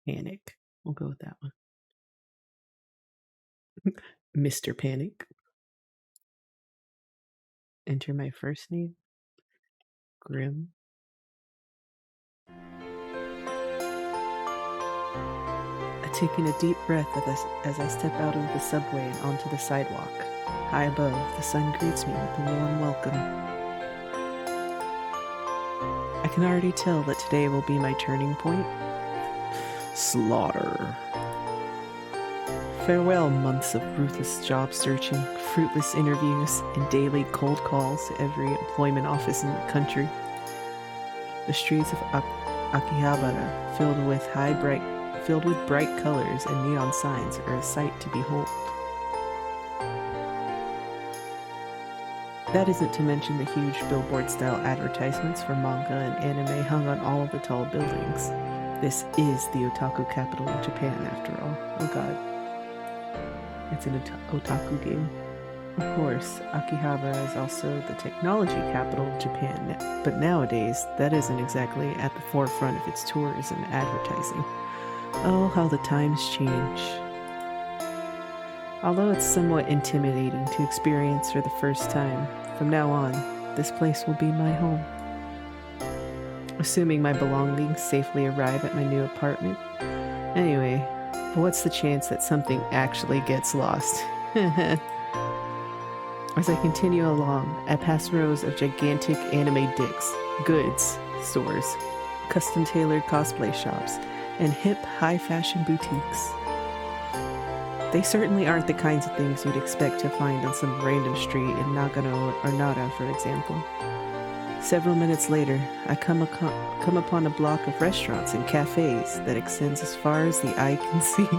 Panic. We'll go with that one. Mr. Panic. Enter my first name. Grim. Taking a deep breath as I step out of the subway and onto the sidewalk. High above, the sun greets me with a warm welcome. I can already tell that today will be my turning point. Slaughter. Farewell months of ruthless job searching, fruitless interviews, and daily cold calls to every employment office in the country. The streets of Akihabara, filled with bright colors and neon signs, are a sight to behold. That isn't to mention the huge billboard-style advertisements for manga and anime hung on all of the tall buildings. This is the otaku capital of Japan, after all. Oh god. It's an otaku game. Of course, Akihabara is also the technology capital of Japan, but nowadays, that isn't exactly at the forefront of its tourism advertising. Oh, how the times change. Although it's somewhat intimidating to experience for the first time, from now on, this place will be my home. Assuming my belongings safely arrive at my new apartment. Anyway, what's the chance that something actually gets lost? As I continue along, I pass rows of gigantic anime goods stores, custom-tailored cosplay shops, and hip, high-fashion boutiques. They certainly aren't the kinds of things you'd expect to find on some random street in Nagano or Nara, for example. Several minutes later, I come upon a block of restaurants and cafes that extends as far as the eye can see.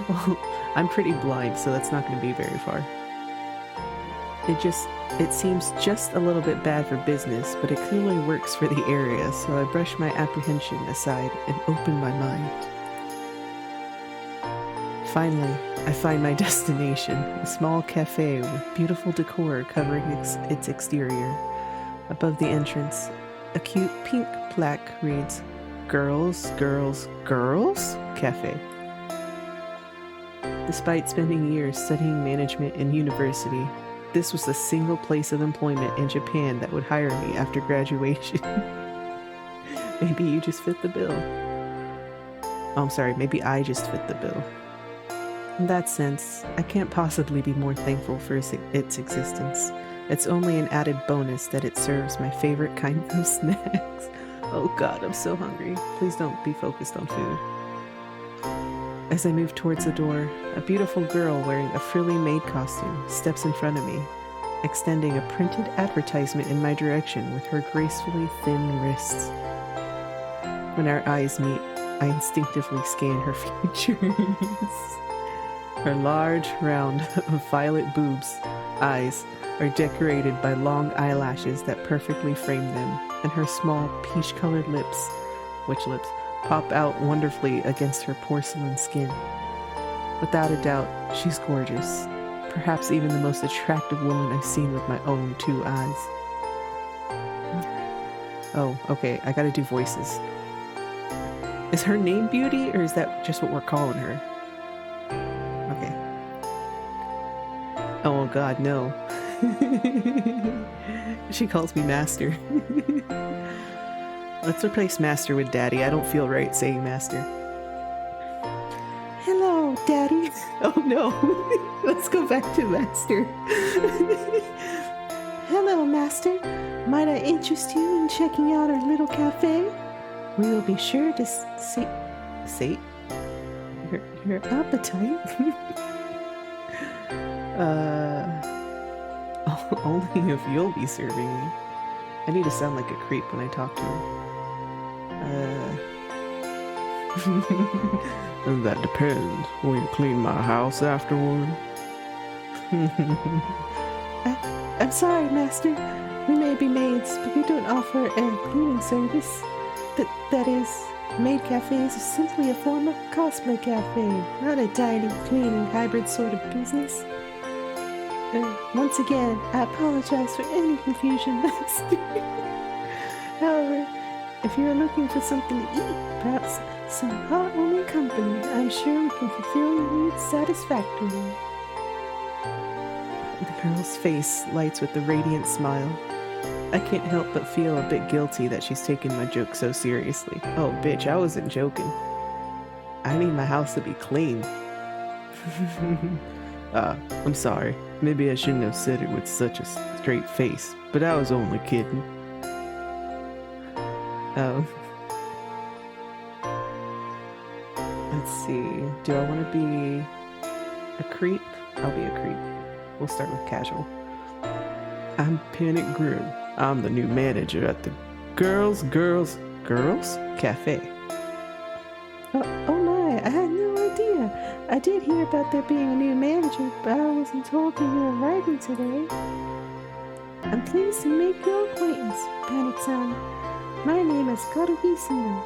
Well, I'm pretty blind, so that's not going to be very far. It seems just a little bit bad for business, but it clearly works for the area, so I brush my apprehension aside and open my mind. Finally, I find my destination, a small cafe with beautiful decor covering its exterior. Above the entrance, a cute pink plaque reads, Girls, Girls, Girls Cafe. Despite spending years studying management in university, this was the single place of employment in Japan that would hire me after graduation. Maybe you just fit the bill. Oh, I'm sorry, maybe I just fit the bill. In that sense, I can't possibly be more thankful for its existence. It's only an added bonus that it serves my favorite kind of snacks. Oh god, I'm so hungry. Please don't be focused on food. As I move towards the door, a beautiful girl wearing a frilly maid costume steps in front of me, extending a printed advertisement in my direction with her gracefully thin wrists. When our eyes meet, I instinctively scan her features. Her large, round, violet eyes are decorated by long eyelashes that perfectly frame them, and her small, peach-colored lips, pop out wonderfully against her porcelain skin. Without a doubt, she's gorgeous. Perhaps even the most attractive woman I've seen with my own two eyes. Oh, okay, I gotta do voices. Is her name Beauty, or is that just what we're calling her? Okay. Oh god, no. She calls me Master. Let's replace Master with Daddy. I don't feel right saying Master. Hello, Daddy. Oh no. Let's go back to Master. Hello, Master. Might I interest you in checking out our little cafe? We will be sure to sate your appetite. Only if you'll be serving me. I need to sound like a creep when I talk to her. That depends. Will you clean my house afterward? I'm sorry, Master. We may be maids, but we don't offer a cleaning service. That is, maid cafes are simply a form of cosplay cafe, not a dining, cleaning, hybrid sort of business. Once again, I apologize for any confusion, Master. However, If you're looking for something to eat, perhaps some heartwarming company, I'm sure we can fulfill your needs satisfactorily. The girl's face lights with a radiant smile. I can't help but feel a bit guilty that she's taking my joke so seriously. Oh, bitch, I wasn't joking. I need my house to be clean. I'm sorry. Maybe I shouldn't have said it with such a straight face, but I was only kidding. Oh. Let's see. Do I want to be a creep? I'll be a creep. We'll start with casual. I'm Panic Groom. I'm the new manager at the Girls Cafe. Oh my, I had no idea. I did hear about there being a new manager, but I wasn't told that you were arriving today. I'm pleased to make your acquaintance, Panic-san. My name is Karuki Sino.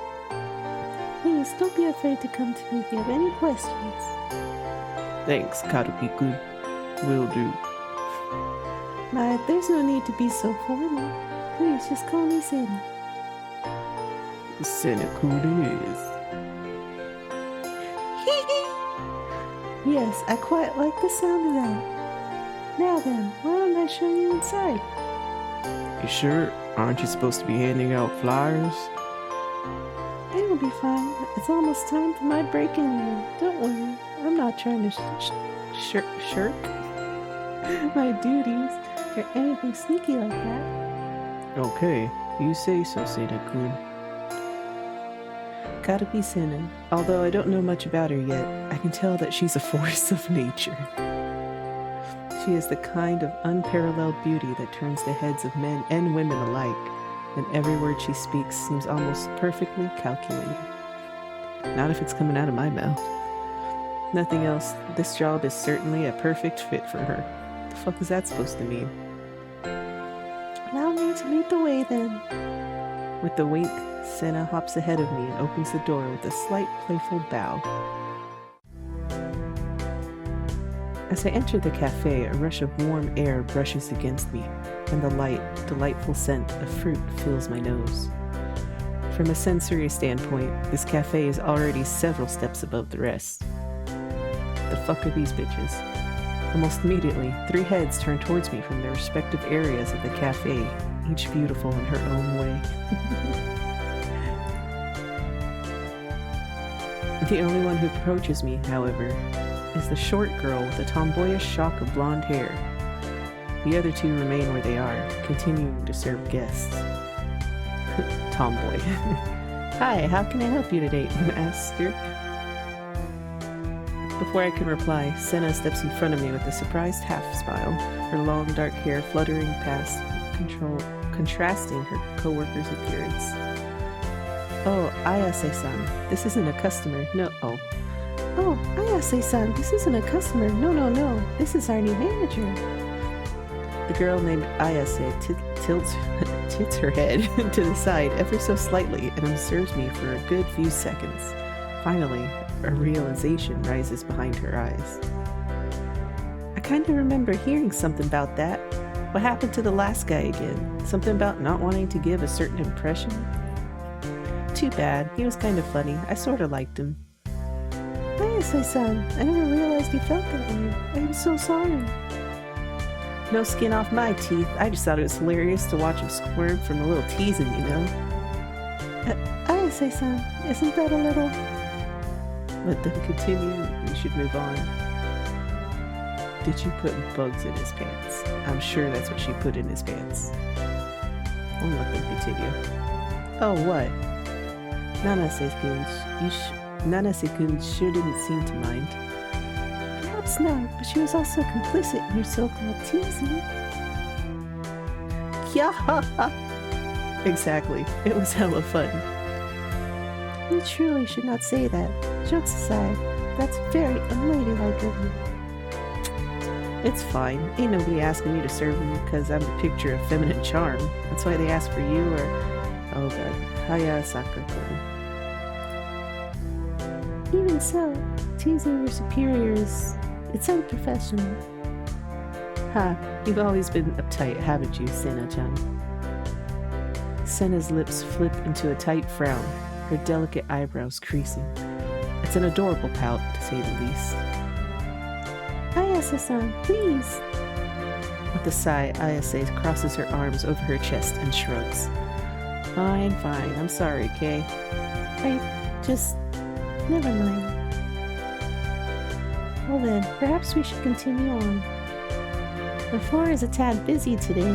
Please don't be afraid to come to me if you have any questions. Thanks, Karuki-kun. Will do. My, there's no need to be so formal. Please just call me Sena. Sena-kun it is. Yes, I quite like the sound of that. Now then, why don't I show you inside? You sure? Aren't you supposed to be handing out flyers? It'll be fine. It's almost time for my break anyway. Don't worry. I'm not trying to shirk my duties or anything sneaky like that. Okay, you say so, Sena-kun. Karuki Sena. Although I don't know much about her yet, I can tell that she's a force of nature. She is the kind of unparalleled beauty that turns the heads of men and women alike, and every word she speaks seems almost perfectly calculated. Not if it's coming out of my mouth. Nothing else, this job is certainly a perfect fit for her. The fuck is that supposed to mean? Allow me to lead the way then. With a wink, Sena hops ahead of me and opens the door with a slight playful bow. As I enter the cafe, a rush of warm air brushes against me, and the light, delightful scent of fruit fills my nose. From a sensory standpoint, this cafe is already several steps above the rest. The fuck are these bitches? Almost immediately, 3 heads turn towards me from their respective areas of the cafe, each beautiful in her own way. The only one who approaches me, however, is the short girl with a tomboyish shock of blonde hair. The other 2 remain where they are, continuing to serve guests. Tomboy. Hi, how can I help you today, master? Before I can reply, Sena steps in front of me with a surprised half-smile, her long dark hair fluttering past, contrasting her co-worker's appearance. Oh, Ayase-san, this isn't a customer. No, oh. Oh, Ayase-san, this isn't a customer. No. This is our new manager. The girl named Ayase tilts her head to the side ever so slightly and observes me for a good few seconds. Finally, a realization rises behind her eyes. I kind of remember hearing something about that. What happened to the last guy again? Something about not wanting to give a certain impression? Too bad. He was kind of funny. I sort of liked him. Ayase-san, I never realized you felt that way. I'm so sorry. No skin off my teeth. I just thought it was hilarious to watch him squirm from a little teasing, you know? Ayase-san, isn't that a little... Let them continue. We should move on. Did you put bugs in his pants? I'm sure that's what she put in his pants. I'll let them continue. Oh, what? Nanase-kun sure didn't seem to mind. Perhaps not, but she was also complicit in your so-called teasing. Yeah, exactly. It was hella fun. You truly should not say that. Jokes aside, that's very unladylike of you. It's fine. Ain't nobody asking me to serve them because I'm the picture of feminine charm. That's why they ask for you or... Oh god. Hayasaka-kun. Even so, teasing your superiors, it's unprofessional. Ha, you've always been uptight, haven't you, Sena-chan? Senna's lips flip into a tight frown, her delicate eyebrows creasing. It's an adorable pout, to say the least. Ayase-san, please. With a sigh, Ayase crosses her arms over her chest and shrugs. Fine, fine. I'm sorry, Kay. Never mind. Well then, perhaps we should continue on. The floor is a tad busy today,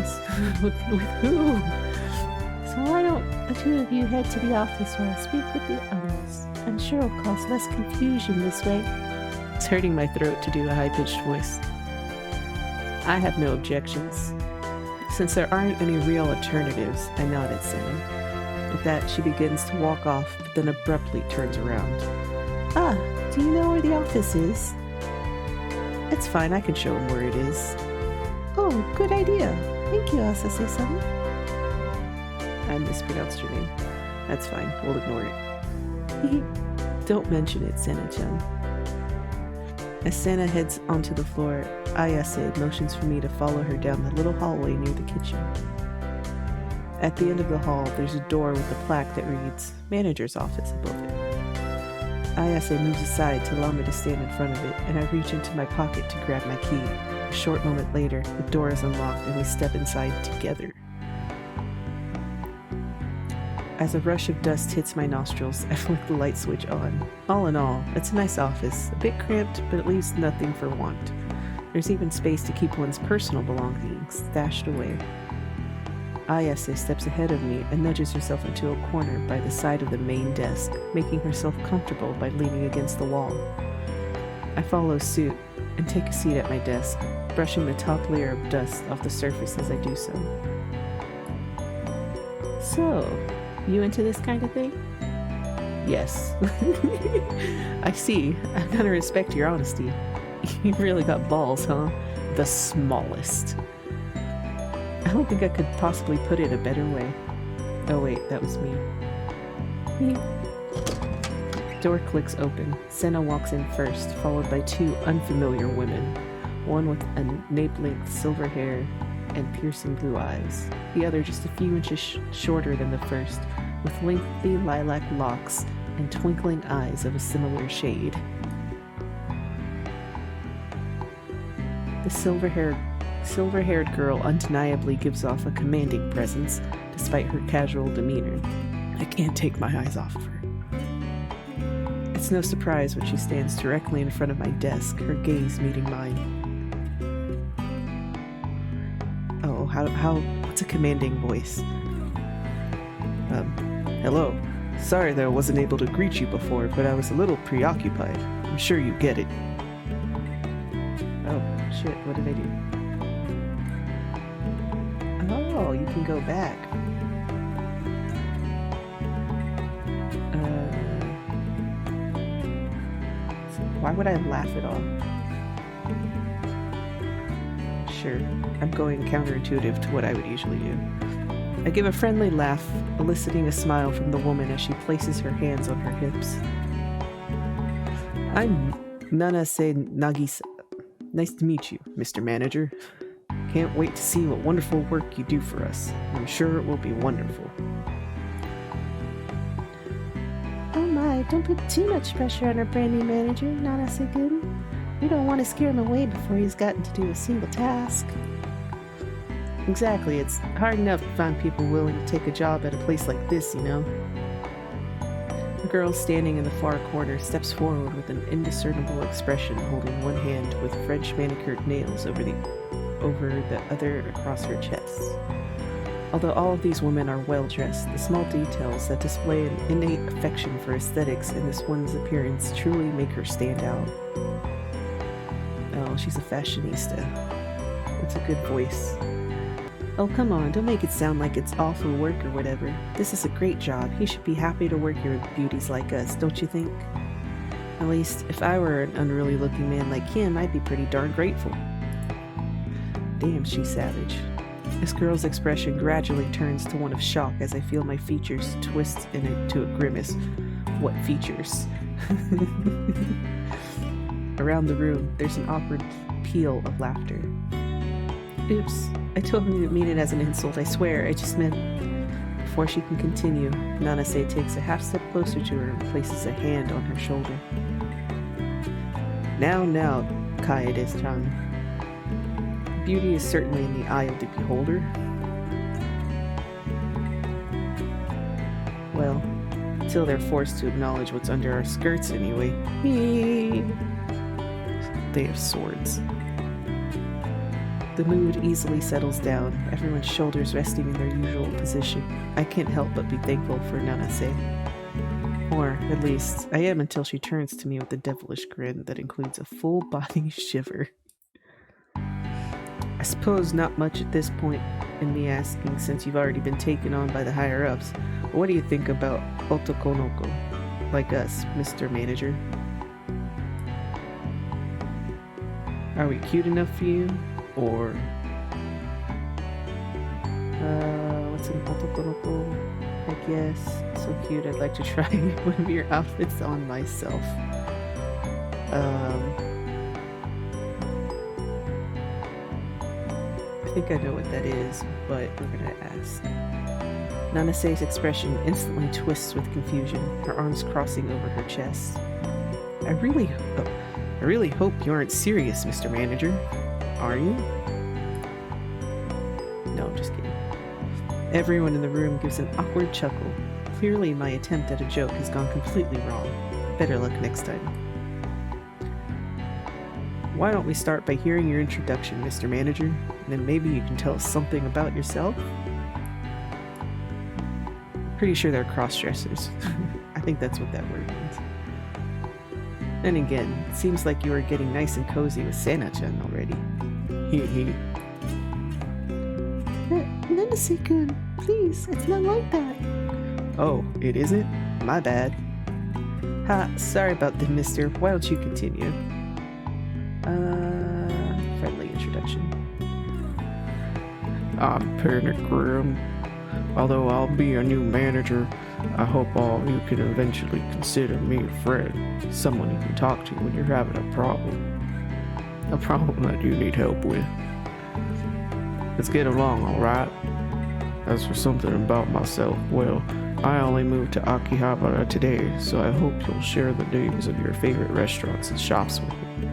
With who? so why don't the two of you head to the office while I speak with the others? I'm sure it'll cause less confusion this way. It's hurting my throat to do a high-pitched voice. I have no objections. Since there aren't any real alternatives, I nod at Senna. With that, she begins to walk off, but then abruptly turns around. Ah, do you know where the office is? It's fine, I can show him where it is. Oh, good idea. Thank you, Ayase-san. I mispronounced your name. That's fine, we'll ignore it. Don't mention it, Senna-chan. As Senna heads onto the floor, Ayase motions for me to follow her down the little hallway near the kitchen. At the end of the hall, there's a door with a plaque that reads, Manager's Office above it. Ayase moves aside to allow me to stand in front of it, and I reach into my pocket to grab my key. A short moment later, the door is unlocked and we step inside together. As a rush of dust hits my nostrils, I flick the light switch on. All in all, it's a nice office, a bit cramped, but it leaves nothing for want. There's even space to keep one's personal belongings stashed away. Ayase steps ahead of me and nudges herself into a corner by the side of the main desk, making herself comfortable by leaning against the wall. I follow suit and take a seat at my desk, brushing the top layer of dust off the surface as I do so. So, you into this kind of thing? Yes. I see. I'm gonna respect your honesty. You really got balls, huh? The smallest. I don't think I could possibly put it a better way. Oh wait, that was me. Door clicks open. Senna walks in first, followed by two unfamiliar women. One with a nape-length silver hair and piercing blue eyes. The other just a few inches shorter than the first, with lengthy lilac locks and twinkling eyes of a similar shade. The silver-haired girl undeniably gives off a commanding presence, despite her casual demeanor. I can't take my eyes off of her. It's no surprise when she stands directly in front of my desk, her gaze meeting mine. Oh, what's a commanding voice? Hello. Sorry that I wasn't able to greet you before, but I was a little preoccupied. I'm sure you get it. Oh, shit, what did I do? Oh, you can go back. Why would I laugh at all? Sure, I'm going counterintuitive to what I would usually do. I give a friendly laugh, eliciting a smile from the woman as she places her hands on her hips. I'm Nanase Nagisa. Nice to meet you, Mr. Manager. Can't wait to see what wonderful work you do for us. I'm sure it will be wonderful. Oh my, don't put too much pressure on our brand new manager, Nanase-gun. We don't want to scare him away before he's gotten to do a single task. Exactly, it's hard enough to find people willing to take a job at a place like this, you know? The girl standing in the far corner steps forward with an indiscernible expression, holding one hand with French manicured nails over the other across her chest. Although all of these women are well dressed, the small details that display an innate affection for aesthetics in this one's appearance truly make her stand out. Oh, she's a fashionista. That's a good voice. Oh, come on, don't make it sound like it's awful work or whatever. This is a great job. He should be happy to work here with beauties like us, don't you think? At least, if I were an unruly looking man like him, I'd be pretty darn grateful. Damn, she's savage. This girl's expression gradually turns to one of shock as I feel my features twist into a grimace. What features? Around the room, there's an awkward peal of laughter. Oops, I totally didn't mean it as an insult, I swear. I just meant Before she can continue, Nanase takes a half step closer to her and places a hand on her shoulder. Now, Kaede-chan. Beauty is certainly in the eye of the beholder. Well, until they're forced to acknowledge what's under our skirts anyway. They have swords. The mood easily settles down, everyone's shoulders resting in their usual position. I can't help but be thankful for Nanase. Or, at least, I am until she turns to me with a devilish grin that includes a full body shiver. I suppose not much at this point in me asking, since you've already been taken on by the higher-ups. What do you think about otokonoko? Like us, Mr. Manager? Are we cute enough for you? Or... what's an otokonoko? I guess. So cute, I'd like to try one of your outfits on myself. I think I know what that is, but we're gonna ask. Nanase's expression instantly twists with confusion, her arms crossing over her chest. I really hope you aren't serious, Mr. Manager. Are you? No, I'm just kidding. Everyone in the room gives an awkward chuckle. Clearly my attempt at a joke has gone completely wrong. Better luck next time. Why don't we start by hearing your introduction, Mr. Manager? And then maybe you can tell us something about yourself? Pretty sure they're cross-dressers. I think that's what that word means. Then again, it seems like you are getting nice and cozy with Sana-chan already. Hee. Nanase-kun, please, it's not like that. Oh, it isn't? My bad. Ha, sorry about the mister. Why don't you continue? Friendly introduction. I'm Panic Grim. Although I'll be a new manager, I hope all of you can eventually consider me a friend, someone you can talk to when you're having a problem that you need help with. Let's get along, alright? As for something about myself, well, I only moved to Akihabara today, so I hope you'll share the names of your favorite restaurants and shops with me.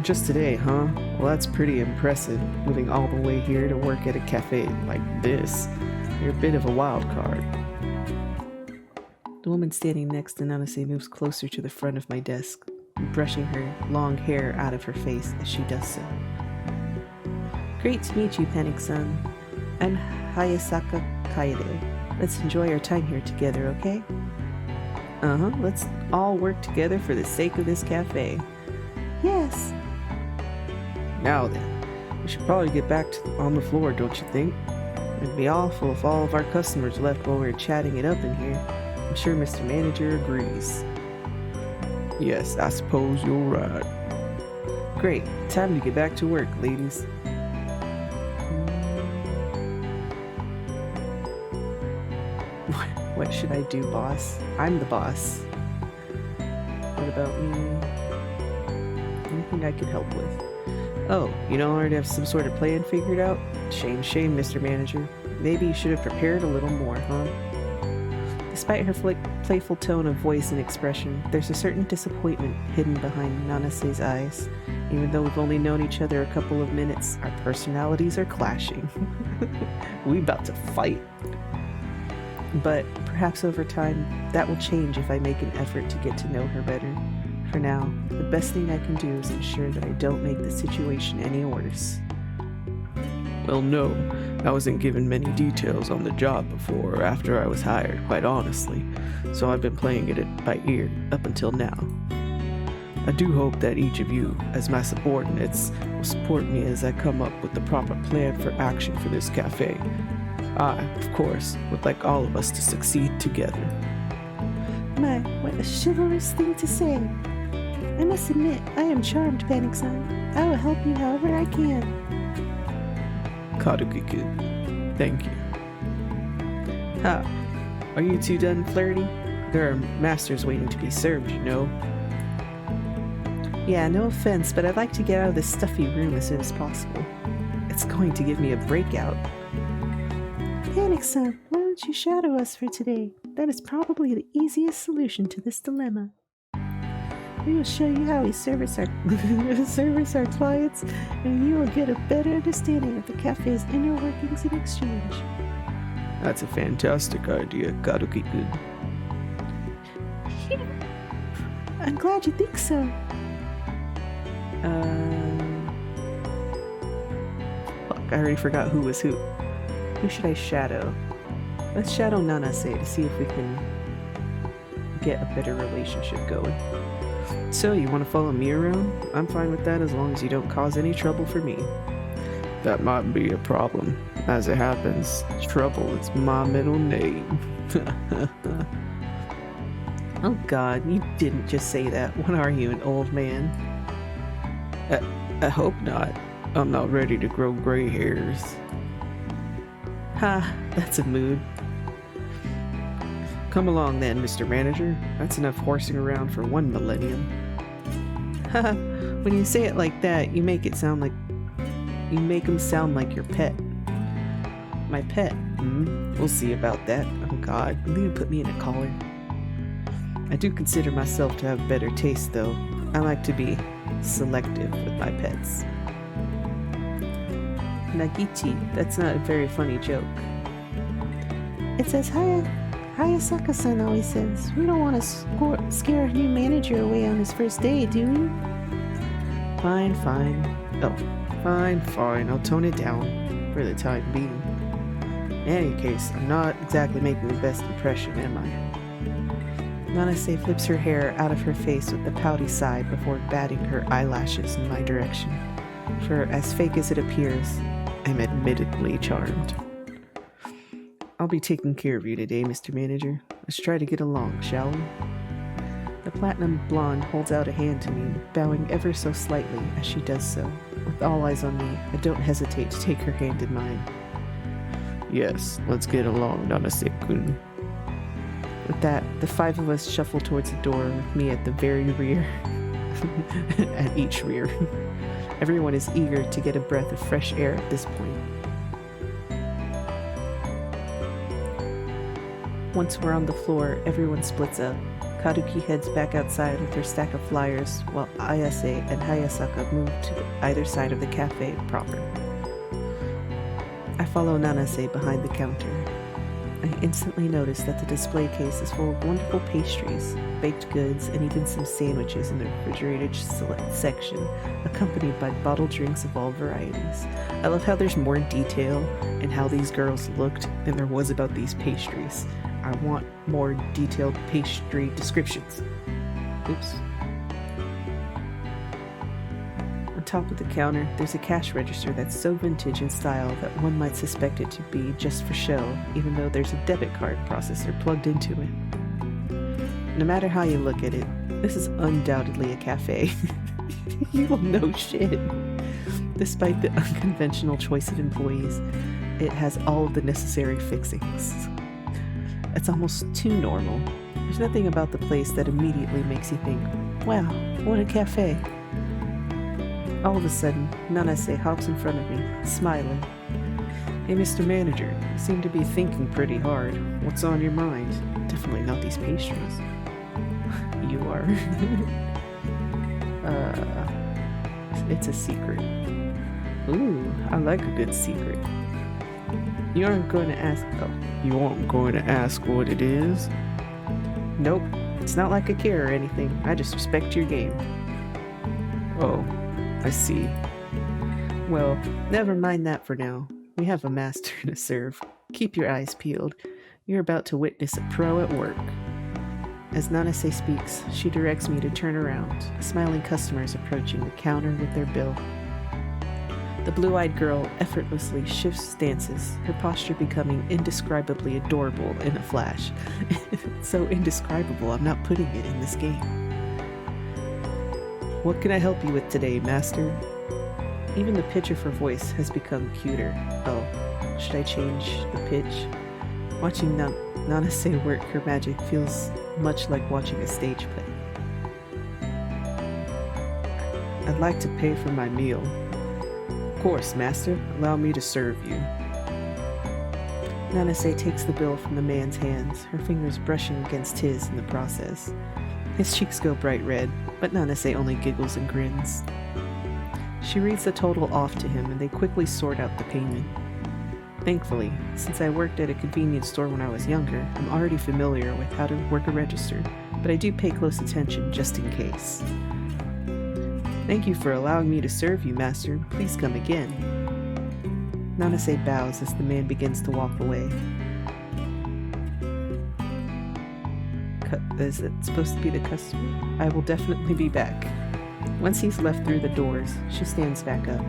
Just today, huh? Well, that's pretty impressive, moving all the way here to work at a cafe like this. You're a bit of a wild card. The woman standing next to Nanase moves closer to the front of my desk, brushing her long hair out of her face as she does so. Great to meet you, Panic-san. I'm Hayasaka Kaede. Let's enjoy our time here together, okay? Uh-huh, let's all work together for the sake of this cafe. Yes. Now then, we should probably get back on the floor, don't you think? It'd be awful if all of our customers left while we were chatting it up in here. I'm sure Mr. Manager agrees. Yes, I suppose you're right. Great, time to get back to work, ladies. What should I do, boss? I'm the boss. What about me? Anything I can help with? Oh, you don't already have some sort of plan figured out? Shame, Mr. Manager. Maybe you should have prepared a little more, huh? Despite her playful tone of voice and expression, there's a certain disappointment hidden behind Nanase's eyes. Even though we've only known each other a couple of minutes, our personalities are clashing. We about to fight. But perhaps over time, that will change if I make an effort to get to know her better. For now, the best thing I can do is ensure that I don't make the situation any worse. Well, no, I wasn't given many details on the job before or after I was hired, quite honestly, so I've been playing it by ear up until now. I do hope that each of you, as my subordinates, will support me as I come up with the proper plan for action for this cafe. I, of course, would like all of us to succeed together. My, what a chivalrous thing to say. I must admit, I am charmed, Panic-san. I will help you however I can. Kaduki-kun, thank you. Ha! Are you two done flirting? There are masters waiting to be served, you know. Yeah, no offense, but I'd like to get out of this stuffy room as soon as possible. It's going to give me a breakout. panic, son. Why don't you shadow us for today? That is probably the easiest solution to this dilemma. We will show you how we service our service our clients, and you will get a better understanding of the cafe's inner workings in exchange. That's a fantastic idea, Karuki-kun. I'm glad you think so. Fuck, I already forgot who was who. Who should I shadow? Let's shadow Nanase to see if we can get a better relationship going. So, you want to follow me around? I'm fine with that as long as you don't cause any trouble for me. That might be a problem. As it happens, Trouble is my middle name. Oh god, you didn't just say that. What are you, an old man? I hope not. I'm not ready to grow gray hairs. Ha, that's a mood. Come along then, Mr. Manager. That's enough horsing around for 1 millennium. Haha, when you say it like that, you make him sound like your pet. My pet? We'll see about that. Oh god, will you put me in a collar? I do consider myself to have better taste though. I like to be selective with my pets. Nagichi, that's not a very funny joke. It's as Hayasaka-san always says, we don't want to scare our new manager away on his first day, do we? Fine. Oh, fine. I'll tone it down for the time being. In any case, I'm not exactly making the best impression, am I? Nanase flips her hair out of her face with the pouty side before batting her eyelashes in my direction. For as fake as it appears, I'm admittedly charmed. I'll be taking care of you today, Mr. Manager. Let's try to get along, shall we? The platinum blonde holds out a hand to me, bowing ever so slightly as she does so. With all eyes on me, I don't hesitate to take her hand in mine. Yes, let's get along, Nanase-kun. With that, the 5 of us shuffle towards the door with me at the very rear. At each rear. Everyone is eager to get a breath of fresh air at this point. Once we're on the floor, everyone splits up. Karuki heads back outside with her stack of flyers, while Ayase and Hayasaka move to either side of the cafe proper. I follow Nanase behind the counter. I instantly notice that the display case is full of wonderful pastries, baked goods, and even some sandwiches in the refrigerated section, accompanied by bottled drinks of all varieties. I love how there's more detail in how these girls looked than there was about these pastries. I want more detailed pastry descriptions. Oops. On top of the counter, there's a cash register that's so vintage in style that one might suspect it to be just for show, even though there's a debit card processor plugged into it. No matter how you look at it, this is undoubtedly a cafe. You will know shit. Despite the unconventional choice of employees, it has all of the necessary fixings. It's almost too normal. There's nothing about the place that immediately makes you think, wow, what a cafe. All of a sudden, Nanase hops in front of me, smiling. Hey, Mr. Manager, you seem to be thinking pretty hard. What's on your mind? Definitely not these pastries. You are. It's a secret. Ooh, I like a good secret. You aren't going to ask. Oh, you aren't going to ask what it is? Nope. It's not like I care or anything. I just respect your game. Oh, I see. Well, never mind that for now. We have a master to serve. Keep your eyes peeled. You're about to witness a pro at work. As Nanase speaks, she directs me to turn around. Smiling customers approaching the counter with their bill. The blue-eyed girl effortlessly shifts stances, her posture becoming indescribably adorable in a flash. So indescribable, I'm not putting it in this game. What can I help you with today, master? Even the pitch of her voice has become cuter. Oh, should I change the pitch? Watching Nanase work her magic feels much like watching a stage play. I'd like to pay for my meal. Of course, master. Allow me to serve you. Nanase takes the bill from the man's hands, her fingers brushing against his in the process. His cheeks go bright red, but Nanase only giggles and grins. She reads the total off to him, and they quickly sort out the payment. Thankfully, since I worked at a convenience store when I was younger, I'm already familiar with how to work a register, but I do pay close attention just in case. Thank you for allowing me to serve you, master. Please come again. Nanase bows as the man begins to walk away. Is it supposed to be the customer? I will definitely be back. Once he's left through the doors, she stands back up.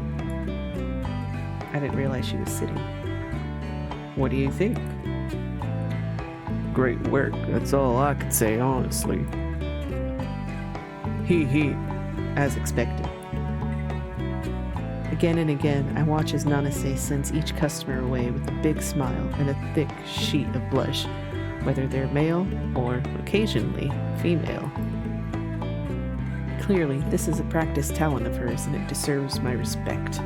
I didn't realize she was sitting. What do you think? Great work, that's all I could say, honestly. He. As expected. Again and again, I watch as Nanase sends each customer away with a big smile and a thick sheet of blush, whether they're male or, occasionally, female. Clearly, this is a practiced talent of hers, and it deserves my respect.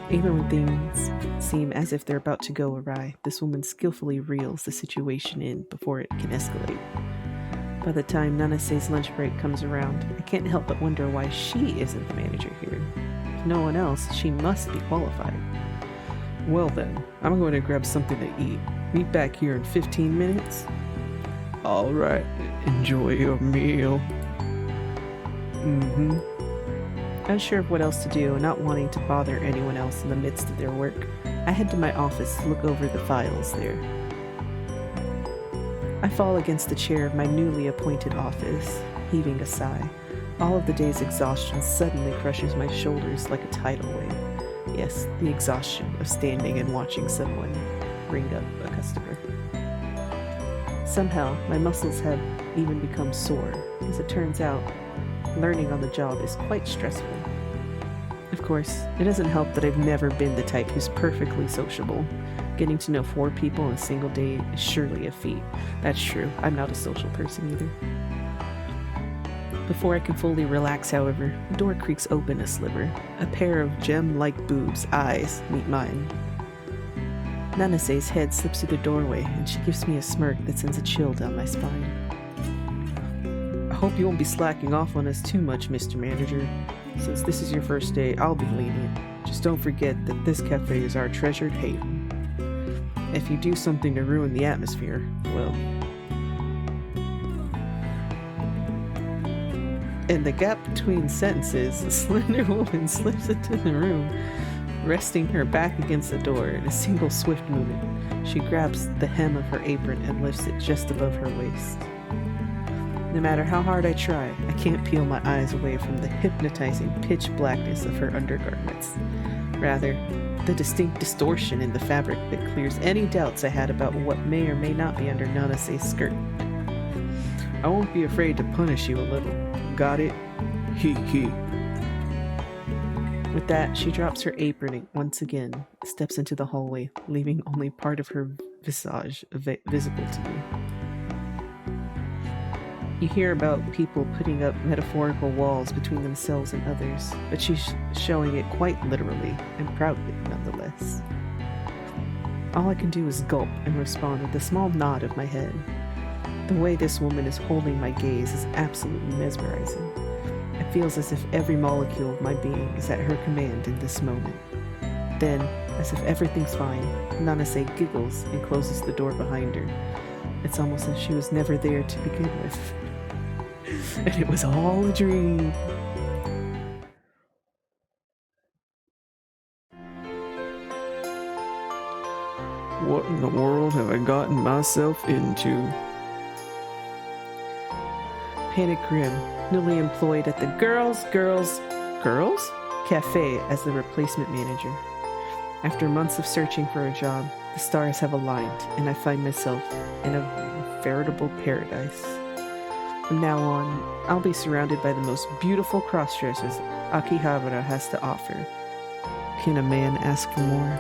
Even when things seem as if they're about to go awry, this woman skillfully reels the situation in before it can escalate. By the time Nanase's lunch break comes around, I can't help but wonder why she isn't the manager here. If no one else, she must be qualified. Well then, I'm going to grab something to eat. Meet back here in 15 minutes. Alright, enjoy your meal. Unsure of what else to do and not wanting to bother anyone else in the midst of their work, I head to my office to look over the files there. I fall against the chair of my newly appointed office, heaving a sigh. All of the day's exhaustion suddenly crushes my shoulders like a tidal wave. Yes, the exhaustion of standing and watching someone ring up a customer. Somehow, my muscles have even become sore. As it turns out, learning on the job is quite stressful. Of course, it doesn't help that I've never been the type who's perfectly sociable. Getting to know 4 people in a single day is surely a feat. That's true, I'm not a social person either. Before I can fully relax, however, the door creaks open a sliver. A pair of gem-like boobs' eyes meet mine. Nanase's head slips through the doorway, and she gives me a smirk that sends a chill down my spine. I hope you won't be slacking off on us too much, Mr. Manager. Since this is your first day, I'll be lenient. Just don't forget that this cafe is our treasured haven. If you do something to ruin the atmosphere, well... In the gap between sentences, the slender woman slips into the room, resting her back against the door in a single swift movement. She grabs the hem of her apron and lifts it just above her waist. No matter how hard I try, I can't peel my eyes away from the hypnotizing pitch blackness of her undergarments. Rather, the distinct distortion in the fabric that clears any doubts I had about what may or may not be under Nanase's skirt. I won't be afraid to punish you a little. Got it? He. With that, she drops her apron once again, steps into the hallway, leaving only part of her visage visible to me. You hear about people putting up metaphorical walls between themselves and others, but she's showing it quite literally, and proudly nonetheless. All I can do is gulp and respond with a small nod of my head. The way this woman is holding my gaze is absolutely mesmerizing. It feels as if every molecule of my being is at her command in this moment. Then, as if everything's fine, Nanase giggles and closes the door behind her. It's almost as she was never there to begin with. And it was all a dream. What in the world have I gotten myself into? Panic Grimm, newly employed at the Girls Cafe as the replacement manager. After months of searching for a job, the stars have aligned, and I find myself in a veritable paradise. From now on, I'll be surrounded by the most beautiful crossdressers Akihabara has to offer. Can a man ask for more?